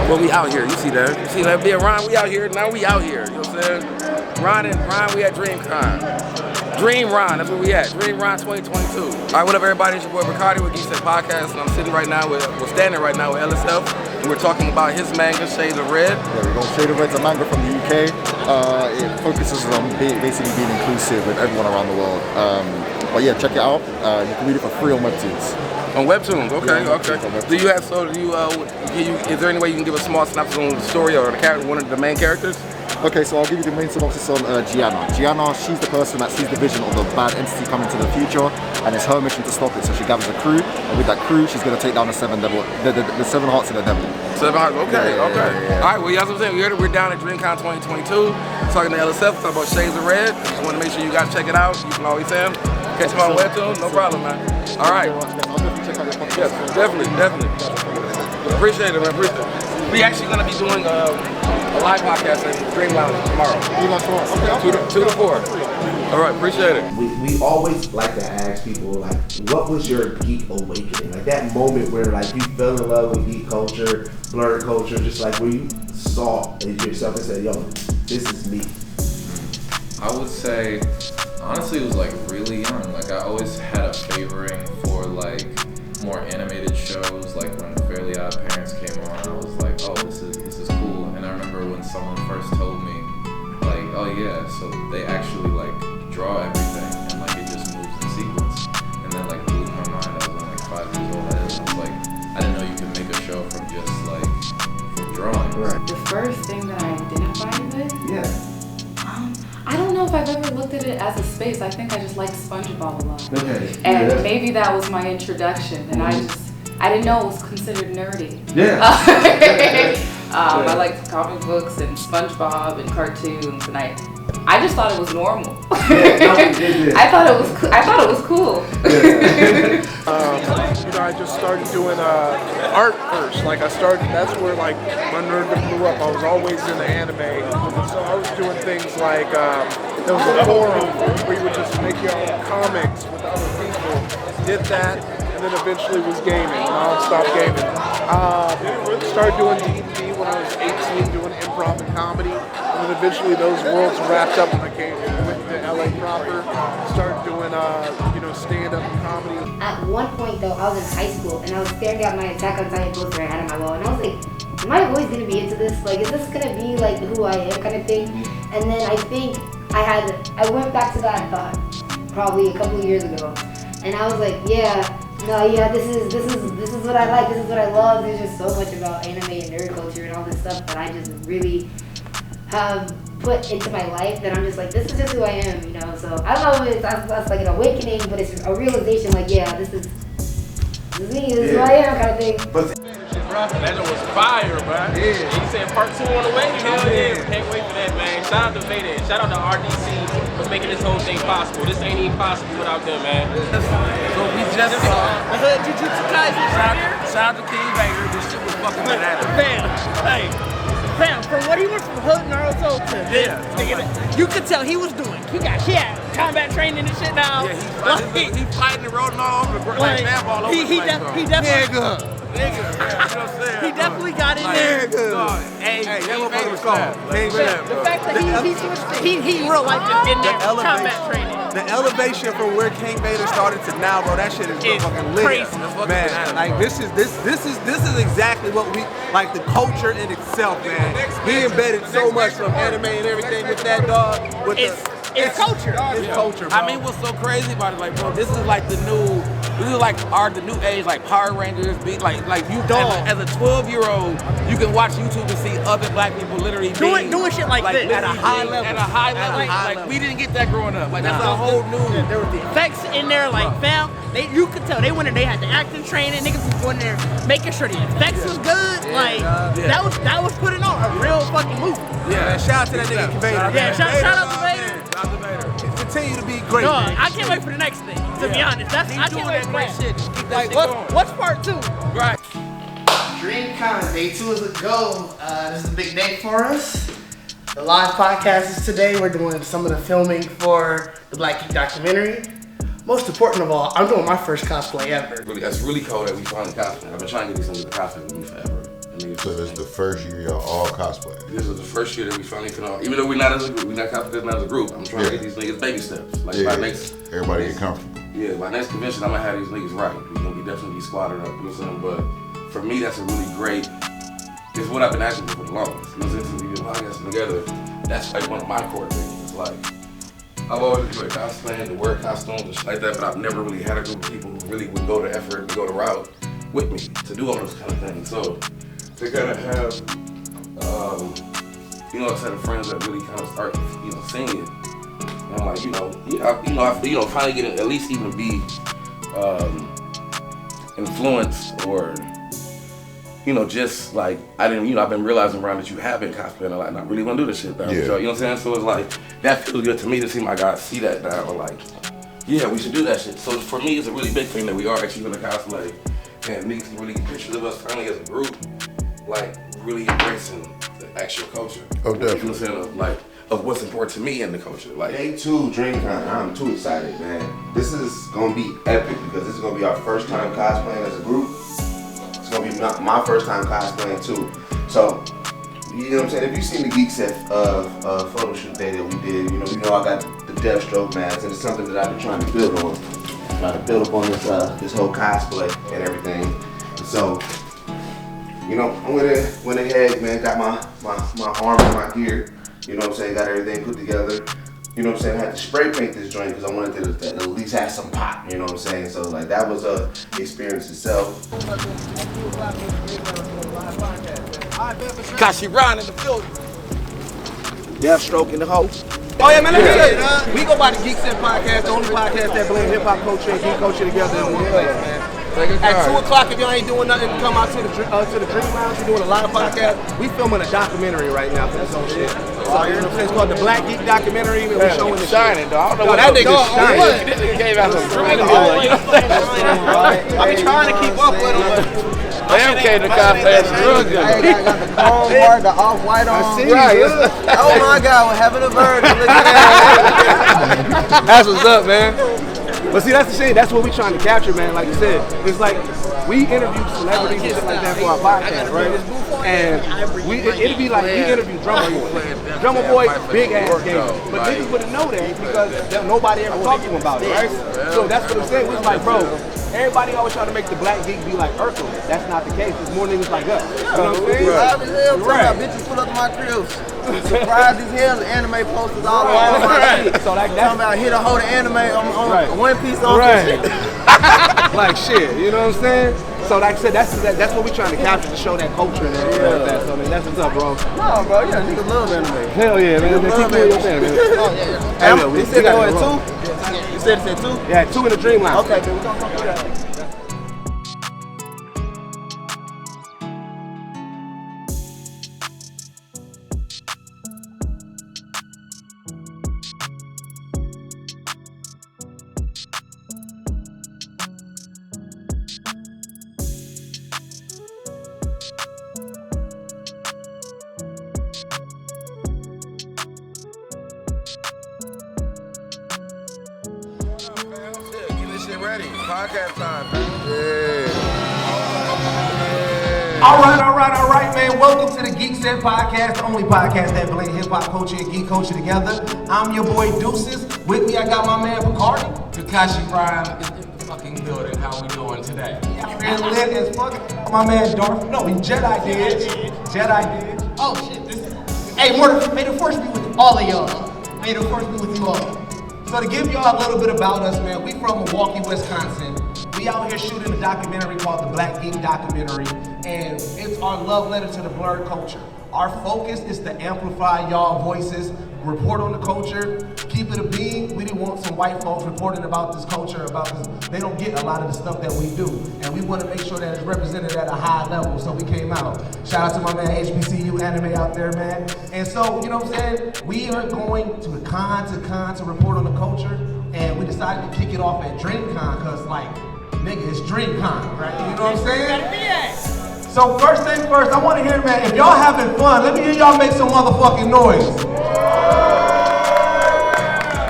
Well, we out here. You see that? You see that? Me and Ron, we out here. Now we out here. You know what I'm saying? Ron, we at Dreamcon. Dream Ron, that's where we at. Dream Ron 2022. All right, what up, everybody? It's your boy Ricardo with GeeksetPodcast, and I'm standing right now with LSF, and we're talking about his manga, Shades of Red. Yeah, we're going Shades of Red's a manga from the UK. It focuses on basically being inclusive with everyone around the world. But yeah, check it out. You can read it for free on Webtoons. On Webtoons, okay, okay. Is there any way you can give a small synopsis on the story or the character, one of the main characters? Okay, so I'll give you the main synopsis on Gianna. Gianna, she's the person that sees the vision of the bad entity coming to the future, and it's her mission to stop it. So she gathers a crew, and with that crew, she's going to take down the seven hearts of the devil. Seven hearts, okay, okay. All right, well, that's what I'm saying. We're down at Dreamcon 2022, talking to LSF, talking about Shades of Red. Just want to make sure you guys check it out. You can always say them. Catch them on Webtoon, no problem, man. All right. I'll definitely check out your podcast. Yes, definitely. Appreciate it, man. Appreciate it. We actually going to be doing a live podcast in Dream Lounge tomorrow. Okay. 2 to 4. All right, appreciate it. We always like to ask people, like, what was your geek awakening? Like that moment where like you fell in love with geek culture, blurred culture, just like where you saw it yourself and said, yo, this is me. I would say, honestly, it was like really young. Like I always had a favoring for like more animated shows. Like when Fairly Odd Parents came on, I was like, oh, this is cool. And I remember when someone first told me, like, oh yeah, so they actually like draw everything and like it just moves in sequence. And then like blew my mind. I was like 5 years old. I was like, I didn't know you could make a show from just like from drawing. Right. The first thing that I identified with. Yeah. I don't know if I've ever looked at it as a space. I think I just liked SpongeBob a lot. Okay. And maybe that was my introduction, and I didn't know it was considered nerdy. Yeah. I liked comic books and SpongeBob and cartoons, and I just thought it was normal. I thought it was cool. I just started doing art first. Like that's where like my nerdom grew up. I was always into anime, so I was doing things like there was a forum where you would just make your own comics with other people. Did that, and then eventually was gaming. Non-stop gaming. Started doing D&D when I was 18, doing improv and comedy, and then eventually those worlds wrapped up when I went to LA proper. Started doing stand-up and comedy. At one point though, I was in high school and I was staring at my Attack on Titan poster I had on my wall, and I was like, am I always gonna be into this? Like, is this gonna be like who I am kind of thing? And then I think I went back to that thought probably a couple of years ago, and I was like, this is what I like, this is what I love. There's just so much about anime and nerd culture and all this stuff that I just really have put into my life that I'm just like, this is just who I am, So I don't know if that's like an awakening, but it's a realization like, this is me, this is who I am kind of thing. That was fire, bro. Yeah. He said part 2 on the way. Hell yeah. Can't wait for that, man. Shout out to Vader. Shout out to RDC for making this whole thing possible. This ain't even possible without them, man. So we just saw Jujutsu Kaisen right here. Shout out to King Vader. This shit was fucking bananas. Fam, from what he went from Hood Naruto to this, you could tell he was doing. He had combat training and shit now. Yeah, he's fighting and rolling all over like ball over he definitely. He definitely got in there. Hey, that motherfucker was called. The fact that he real life just in there combat training. The elevation from where King Vader started to now, bro, that shit is fucking lit. Crazy. Man, like this is exactly what we like, the culture in itself, man. We embedded so much from anime and everything with that dog. It's culture. It's culture, bro. I mean, what's so crazy about it, like, bro, this is like the new age, like Power Rangers, like you as a 12-year-old, you can watch YouTube and see other black people literally doing shit like this at a high level. Like we didn't get that growing up. Like that's a whole new. There was the effects in there, like fam. You could tell they went in. They had the acting training. Niggas was going there making sure the effects was good. That was putting on a real fucking movie. Yeah, shout out to that nigga King Vader. Yeah, shout out to Vader. Continue to be great. No, I can't wait for the next thing. To be honest, I can't wait for that shit. Like, what's part 2? Right. Dreamcon, day 2 is a go. This is a big day for us. The live podcast is today. We're doing some of the filming for the Black Geek documentary. Most important of all, I'm doing my first cosplay ever. That's really cool that we finally cosplayed. I've been trying to get these into the cosplay with me forever. niggas. So this is the first year y'all all cosplay. This is the first year that we finally put on. Even though we're not as a group, we're not cosplaying as a group. I'm trying to get these niggas baby steps. Like by next, everybody get comfortable. Yeah, by next convention, I'm gonna have these niggas right. We're gonna be definitely squatted up. You know what I'm saying? But for me, that's a really great. It's what I've been asking for the longest. You know what I'm saying? Since we get podcasting together, that's like one of my core things. It's like I've always enjoyed cosplaying, to wear costumes and shit like that, but I've never really had a group of people who really would go the effort and go the route with me to do all those kind of things. So to kind of have, you know, a set of friends that really kind of start, you know, seeing it, and I'm like, finally get at least even be influenced or. You know, just like I've been realizing around that you have been cosplaying a lot, and I really want to do this shit though. Yeah. So, you know what I'm saying? So it's like that feels good to me to see my guys see that now. Or like, yeah, we should do that shit. So for me, it's a really big thing that we are actually gonna cosplay, and niggas can really get pictures of us finally as a group, like really embracing the actual culture. Oh, definitely. You know what I'm saying? Of what's important to me in the culture. Like Day 2 Dreamcon, I'm too excited, man. This is gonna be epic because this is gonna be our first time cosplaying as a group. It's gonna be my first time cosplaying too. So, you know what I'm saying? If you've seen the Geekset photo shoot day that we did, you know I got the Deathstroke mask, and it's something that I've been trying to build on. Trying to build up on this whole cosplay and everything. And so, you know, I went ahead, man, got my arm and my gear. You know what I'm saying? Got everything put together. You know what I'm saying? I had to spray paint this joint because I wanted it to at least have some pop. You know what I'm saying? So like that was a experience itself. Kashi Ron in the building. Deathstroke in the host. Oh yeah, man, let me tell you, we go by the Geekset Podcast, the only podcast that blends hip hop culture and geek culture together in one place, man. At 2 o'clock, if y'all ain't doing nothing, come out to the Dream Lounge. We're doing a lot of podcasts. We filming a documentary right now for this whole shit. So, you know what I'm saying? It's called the Black Geek Documentary. And we're showing the shining, dog. I don't know that nigga's shining. This nigga came out some drink. I be trying to keep up with him, but Bam came to cosplay as a drug dealer. I got the chrome part, the off-white on. I see you. Oh my God, we're having a bird. Look at that. That's what's up, man. But see, that's the shit. That's what we trying to capture, man. Like you said, it's like we interview celebrities and shit like that for our podcast, right? And it'd be like we interview Drummer Boy. Drummer Boy, big ass game. But niggas wouldn't know that because nobody ever talked to him about it, right? So that's what I'm saying. We was like, bro, everybody always try to make the black geek be like Urkel. That's not the case. There's more niggas like us. You know what I'm saying? Right. Bitches pull up to my cribs. Surprised as hell, the anime posters all over my shit. So like that's about hit a whole anime on One Piece on shit. Like shit, you know what I'm saying? So like I said, that's what we trying to capture to show that culture and everything like that. So that's what's up, bro. No, bro, yeah, niggas love anime. Hell yeah, man. Keep doing your thing, man. Oh yeah. Hey, we said go at 2? You said it's at 2? Yeah, 2 in the Dream Lounge. Okay, man, we're gonna come through that. Podcast time, man. All right, man. Welcome to the Geekset Podcast, the only podcast that blends hip hop culture and geek culture together. I'm your boy Deuces. With me, I got my man Bacardi. Takashi Rhyme is in the fucking building. How we doing today? And lit as fuck. My man Darth. No, he Jedi did. Oh shit. Hey, may the force be with all of y'all. May the force be with you all. So to give y'all a little bit about us, man, we from Milwaukee, Wisconsin. We out here shooting a documentary called the Black Geek Documentary, and it's our love letter to the blurred culture. Our focus is to amplify y'all voices, report on the culture, keep it a being. We didn't want some white folks reporting about this culture, because they don't get a lot of the stuff that we do. And we want to make sure that it's represented at a high level, so we came out. Shout out to my man HBCU Anime out there, man. And so, you know what I'm saying? We are going to con to report on the culture, and we decided to kick it off at Dreamcon, because like, nigga, it's Dreamcon, right? You know what I'm saying? So first things first, I want to hear, man, if y'all having fun, let me hear y'all make some motherfucking noise.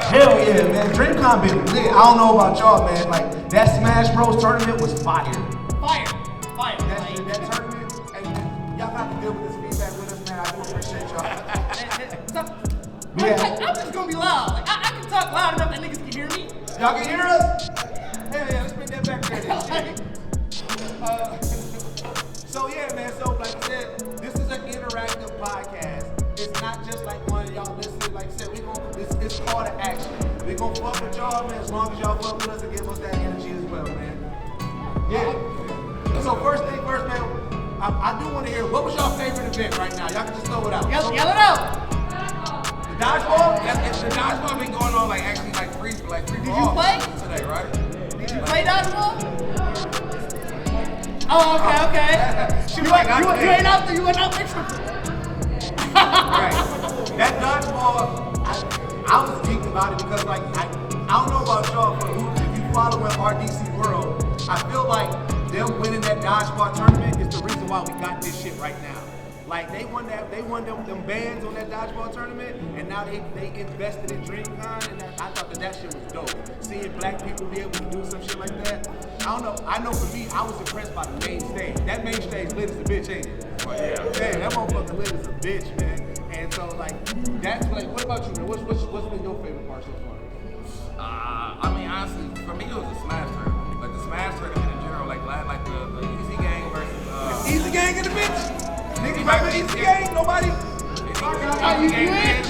Hell yeah, man. Dreamcon been lit. I don't know about y'all, man. Like, that Smash Bros tournament was fire. Fire. That tournament, and y'all good with this feedback with us, man. I do appreciate y'all. I'm just gonna be loud. Like, I can talk loud enough that niggas can hear me. Y'all can hear us? Yeah, let's bring that back there. So yeah, man. So like I said, this is an interactive podcast. It's not just like one of y'all listening. Like I said, it's call to action. We gonna fuck with y'all, man. As long as y'all fuck with us and give us that energy as well, man. Yeah. So first thing first, man. I do want to hear what was your favorite event right now. Y'all can just throw it out. Yell it out. The dodgeball. The dodgeball been going on like actually like free for Did you play today, right? Did you play dodgeball? Oh, okay. You ain't out there. You went out there. Right. That dodgeball, I was geeked about it because like I don't know about y'all, but if you follow RDC World, I feel like them winning that dodgeball tournament is the reason why we got this shit right now. Like they won them bands on that dodgeball tournament, and now they invested in Dreamcon, and I thought that shit was dope. Seeing black people be able to do some shit like that. I don't know. I know for me, I was impressed by the main stage. That main stage lit as a bitch, ain't it? Oh, yeah. Man, that motherfucker lit as a bitch, man. And so like that's like, what about you, man? What's been your favorite part so far? I mean, honestly, for me it was the Smash tournament. Like the Smash tournament in general, like the Easy Gang versus Easy Gang in the bitch. Niggas remember Easy Gang? Nobody? Easy Gang, man.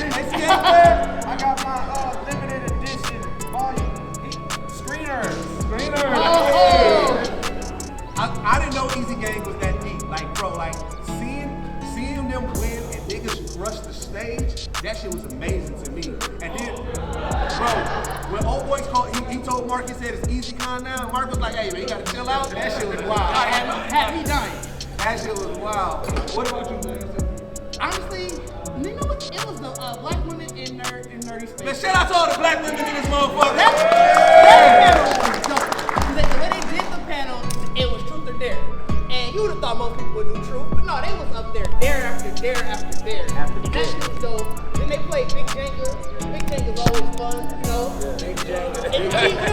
I got my limited edition volume screener. Oh. I didn't know Easy Gang was that deep. Like, bro, like seeing them win and niggas rush the stage, that shit was amazing to me. And then, bro, when old boys called, he told Mark, he said it's EasyCon now. And Mark was like, hey man, you gotta chill out. That shit was wild. Had me dying. That shit was wild. What about you, man? Honestly, you know what? It was the black women in nerdy space. Man, shout out to all the black women in this motherfucker. That panel was dope. The way they did the panel, it was truth or dare. And you would have thought most people would do truth, but no, they was up there, dare after dare after dare. That shit was dope. Then they played Big Jenga. Big Jenga's always fun, you know? Yeah, Big Jenga. Big Jenga.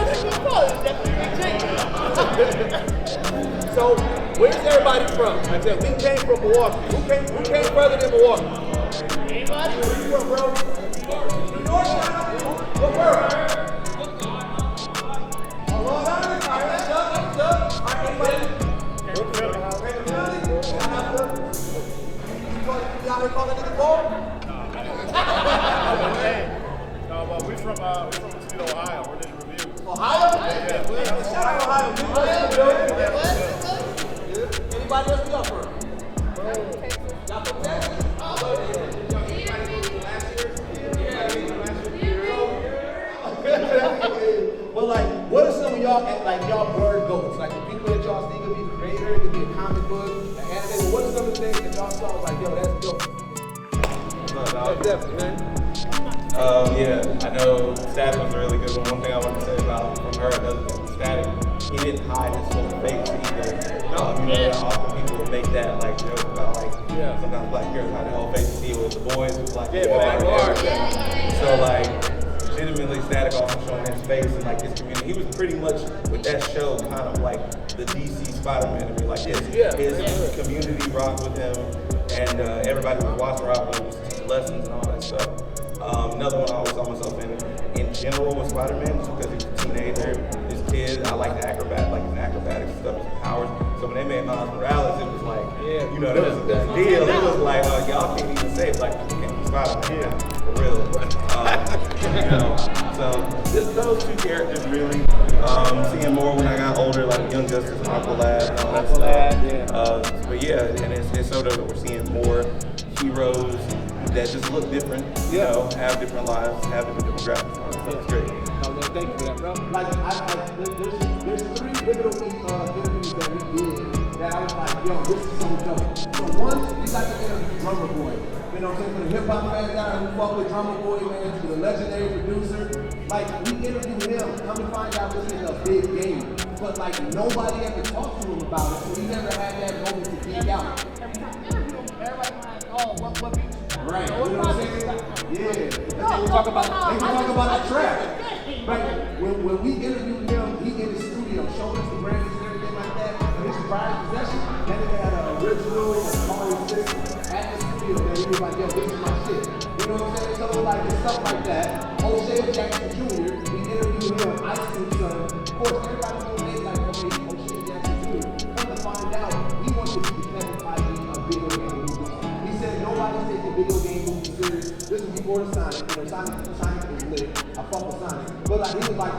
So, where's everybody from? I said, we came from Milwaukee. Who came further than Milwaukee? Anybody? Where you from, bro? New York? What borough? Long Island? All right, that's up. All right, anybody? You out here calling niggas ball? No, but we're from Ohio. We're in review. Ohio? Yeah. Shout out Ohio. Anybody else be up for it? Y'all from Texas? Well, like, what are some of y'all blurred goats? Like the people that y'all think could be the creator, it could be a comic book, an anime. What are some of the things that y'all saw like, yo, that's dope? Definitely, man. Yeah, I know Static was a really good one. One thing I want to say about from her, Static, he didn't hide his full face either. Often people would make that like joke about like sometimes black girls hide their whole face to deal with the boys who's like So like legitimately Static also showing his face and like his community. He was pretty much with that show kind of like the DC Spider-Man to me. Like his community rocked with him and everybody was watching Rock with him, was teaching lessons and all that stuff. Another one I always saw myself in general with Spider-Man just because he was a teenager, his kid. I like the acrobatics and stuff, his powers. So when they made Miles Morales, it was like, that was a big deal. It was like, y'all can't even say it, like, you can't be Spider-Man, for real. So just those two characters really. Seeing more when I got older, like Young Justice, Aqualad, and all that stuff. But yeah, and it's so that we're seeing more heroes that just look different, have different lives, have different demographics. So it's great. Thank you for that, bro. Like, there's 3 pivotal interviews that we did that I was like, yo, this is so dope. So one, we got to interview Drummer Boy. You know what I'm saying? For the hip hop fans out who fuck with Drummer Boy, man, to the legendary producer. Like, we interviewed him, come to find out this is a big game. But like, nobody ever talked to him about it, so he never had that moment to geek out. Everybody like, what beat? Right, you know what I'm saying? Yeah. They can talk about the track. Right. When we interviewed him, he in the studio, showed us the brands and everything like that. And his prized possession, that nigga had an original Atari system. he was like, yo, this is my shit. You know what I'm saying? So like, it's stuff like that. O'Shea Jackson Jr., we interviewed him on Ice Cream Son. Of course, everybody's gonna make like, okay, O'Shea Jackson Jr. Come to find out, he wants to be presented by being a video game movie. He said nobody's taking video game movies serious. This was before the Sonic. You know, Sonic was lit. I fuck with Sonic. But like, he was like,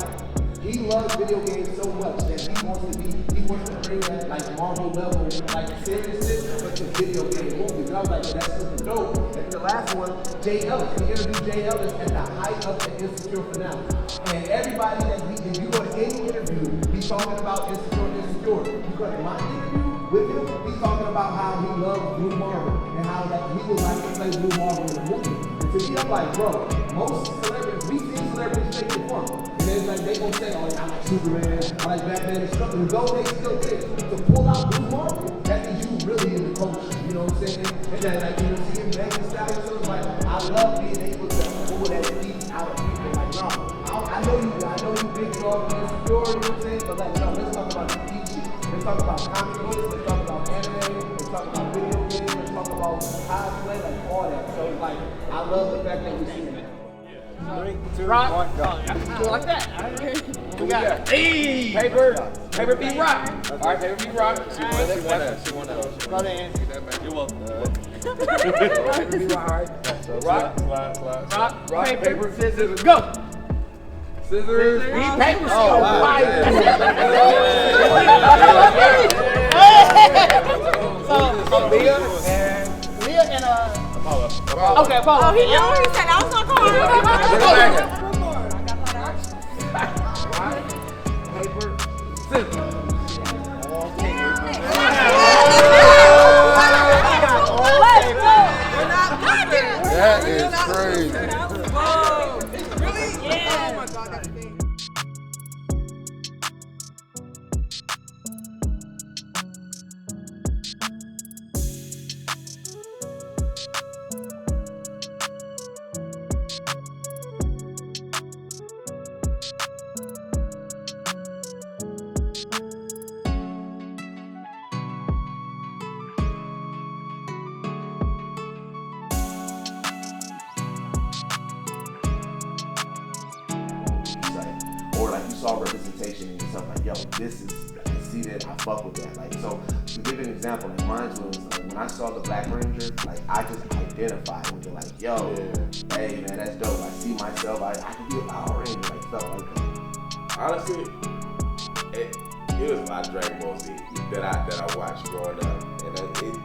he loves video games so much that he wants to bring that like Marvel level, like seriousness, but to video game movies. And I was like, that's super dope. And the last one, Jay Ellis. We interviewed Jay Ellis at the height of the Insecure finale. And everybody that if you go to any interview, he's talking about Insecure. You go to my interview with him, he's talking about how he loves Blue Marvel and how that he would like to play Blue Marvel in the movie. And to me, I'm like, bro, most celebrities, we see celebrities take the form. And it's like they gonna say, oh, I like Superman, I like Batman and stuff. And though they still think to pull out Blue Marvel, that means you really in the culture. You know what I'm saying? And then like you know, seeing Megan Stallion, so it's like I love being able to pull that beat out of people. Like, no, I know you big dog and Insecure, you know what I'm saying? But like, no, let's talk about the geek shit. Let's talk about comic books, let's talk about anime, let's talk about video games, let's talk about cosplay, like all that. So it's like, I love the fact that we see that. 3, 2, 1, go. Like that. We got hey, paper beat rock. All right, paper beat rock. She won that. Go there. You're welcome. Paper beat rock. All right. So rock, paper, scissors, go. Scissors, beat paper. Oh, wow. So Leah and Apollo. Okay, Apollo. Oh, he already said I was not calling. Paper, scissors. That is crazy. Really? Yeah. Oh my God, that's big. Or like you saw representation and stuff like, yo, this is, I see that, I fuck with that. Like, so to give an example, like mine was like when I saw the Black Ranger, like I just identified with it, like, yo, hey man, that's dope. I see myself, I can be a Power Ranger, like stuff like that. Honestly, it was a lot of Dragon Ball Z that I watched growing up, and it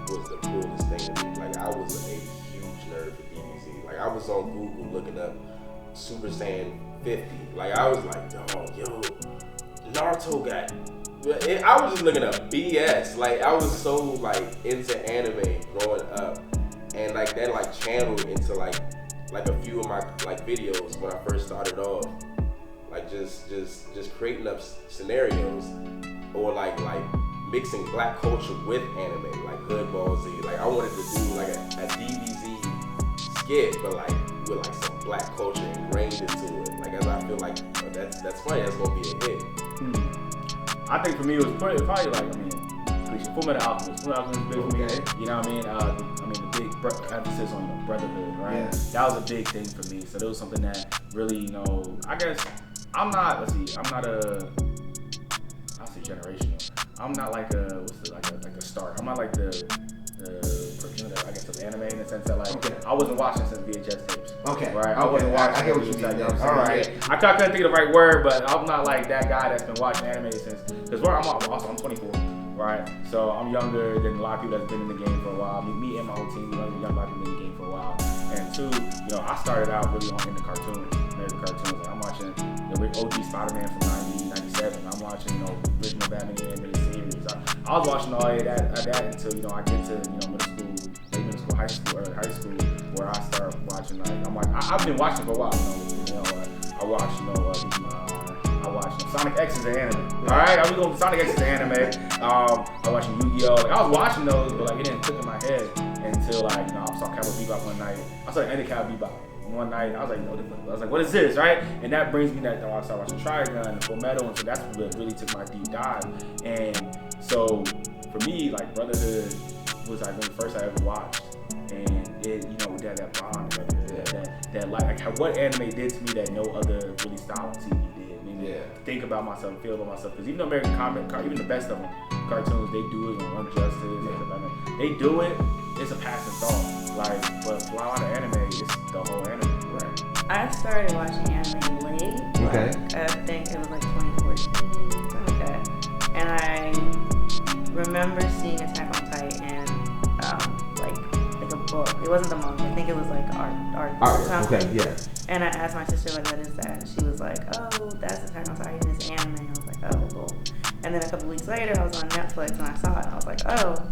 was the coolest thing to me. Like I was a huge nerd for DBZ. Like I was on Google looking up Super Saiyan 50. Like I was like, dog, yo, Naruto got. I was just looking up BS. Like I was so like into anime growing up, and like that like channeled into like a few of my like videos when I first started off. Like just creating up scenarios, or like mixing black culture with anime, like Hood Ball Z. Like I wanted to do like a DBZ skit, but like with like some black culture ingrained into it. Like as I feel like that's funny. That's gonna be a hit. I think for me it was probably like Fullmetal Alchemist. Fullmetal Alchemist was big for me. You know what I mean? The big emphasis on brotherhood, right? Yeah. That was a big thing for me. So that was something that really, I guess I'm not a generational. I'm not like a start. I'm not like the I guess of anime in the sense that I wasn't watching since VHS tapes. Okay. Right. I wasn't watching. I get what you mean. All right. I couldn't think of the right word, but I'm not like that guy that's been watching anime since. Because I'm 24. Right. So I'm younger than a lot of people that's been in the game for a while. Me and my whole team, we young black people in the game for a while. And two, I started out really in the cartoons, American cartoons. Like I'm watching the OG Spider-Man from 97. I'm watching, original Batman animated series. I was watching all of that until, I get to, middle school, high school, where I start watching, I've been watching for a while, I watched Sonic X is an anime. Alright, I was going to Sonic X is an anime. I watched Yu-Gi-Oh! I was watching those, but it didn't click in my head until I saw Cowboy Bebop one night. I saw the end of Cowboy Bebop one night. I was like, what is this, right? And that brings me I started watching Trigun and Full Metal, and so that's what really took my deep dive. And so for me, Brotherhood was one of the first I ever watched. and it, you know, we had that bond, that like what anime did to me that no other really style of TV did. Made me think about myself, feel about myself. Because even though American comic, even the best of them, cartoons, they do it on Injustice, they do it. It's a passing thought. Like, but fly out of anime, it's the whole anime. Right. I started watching anime late. Okay. I think it was like 2014, something like that. And I remember seeing Attack on Titan, like a book. It wasn't the manga. I think it was like art or something. Okay, yeah. And I asked my sister, like, what is that? And she was like, oh, that's Attack on Titan. It's anime. And I was like, oh, cool. And then a couple weeks later, I was on Netflix and I saw it. And I was like, oh,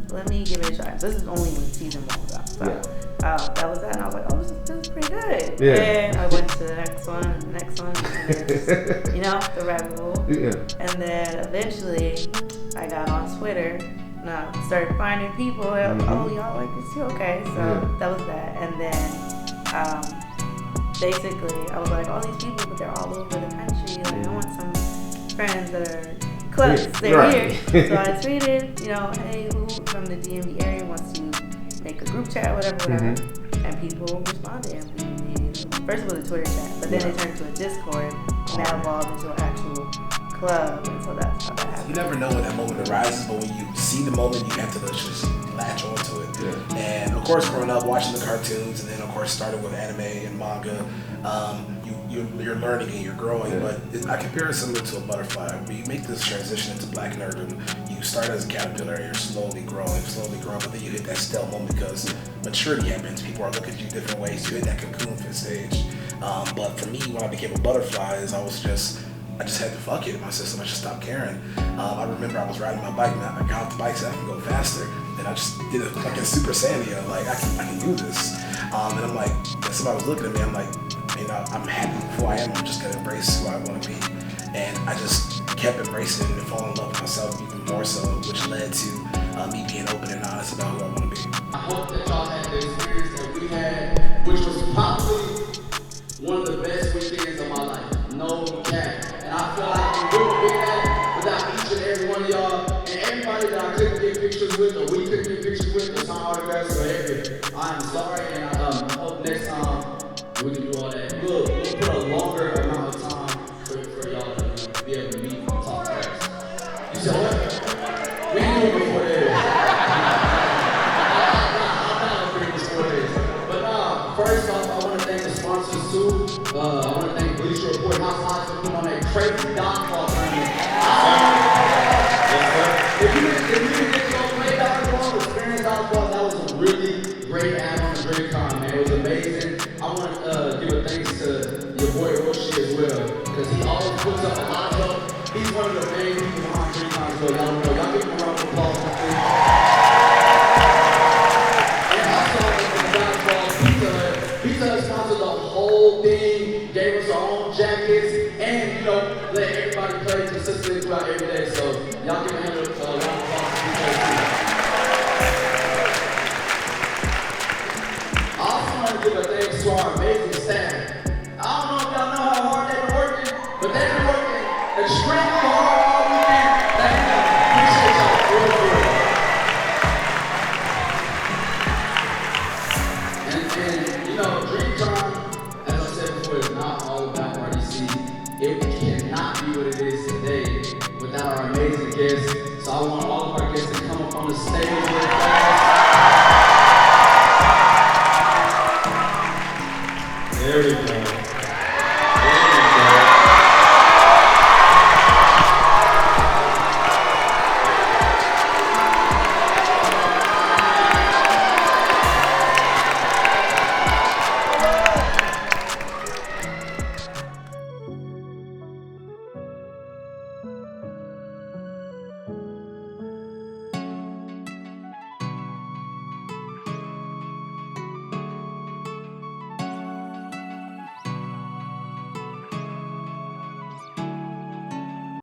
let me give it a try. So this is only when season 1 was out. So that was that. And I was like, oh, this is pretty good. Yeah. And I went to the next one and the next one. And then just, you know, the rabbit hole. Yeah. And then eventually, I got on Twitter. And I started finding people. And oh, y'all like this too? Okay. So that was that. And then basically, I was like, all these people, but they're all over the country. Like, I want some friends that are close. They're here. So I tweeted, you know, hey, who from the DMV area wants to make a group chat, whatever. And people responded. And first it was a Twitter chat, but then it turned into a Discord, and that evolved into an actual club, and so that's how that happened. You never know when that moment arises, but when you see the moment, you have to just latch onto it. And of course, growing up, watching the cartoons, and then of course starting with anime and manga, you're learning and you're growing. But I compare it similar to a butterfly. Where you make this transition into black nerdom, you start as a caterpillar, you're slowly growing, but then you hit that stale moment because maturity happens. People are looking at you different ways. You hit that cocoon stage. But for me, when I became a butterfly, I just had to fuck it in my system. I just stopped caring. I remember I was riding my bike and I got off the bike so I can go faster. And I just did it like in Super Saiyan. I'm like, I can do this. And I'm like, and somebody was looking at me. I'm like, you know, I'm happy with who I am. I'm just gonna embrace who I want to be. And I just kept embracing and falling in love with myself even more so, which led to me being open and honest about who I want to be. I hope that y'all had the experience that we had, which was probably one of the best weekends of my life. No cap. And I feel like we wouldn't get that without each and every one of y'all and everybody that I couldn't get pictures with or we couldn't get pictures with or sign autographs or everything. I'm sorry, and I hope next time we can do all that. We'll put a longer amount of time for y'all to be able to meet and talk to us. You said what? We ain't doing it before that. I'm not doing it before that. But first off, I want to thank the sponsors too. I want to thank Bleacher Report House for putting on that crazy dodgeball tournament. If you didn't get to go play dodgeball, experience dodgeball, that was a really great add-on to Dreamcon, man. It was amazing. I want to give a thanks to your boy Roshi as well, because he always puts up a lot of help. He's one of the main people behind Dreamcon, so y'all know. Y'all give him a round of applause. And also, the dodgeball Pizza Hut sponsored the whole thing, gave us our own jackets, and, you know, let everybody play consistently throughout every day. So y'all give him a round of applause to Pizza Hut. I also want to give a thanks to our amazing staff. I don't know if y'all know how hard they've been working, but they've been working extremely hard all weekend. Thank you. Appreciate y'all. Real good. And you know, Dreamcon, as I said before, is not all about RDC. It cannot be what it is today without our amazing guests. So I want all of our guests to come up on the stage.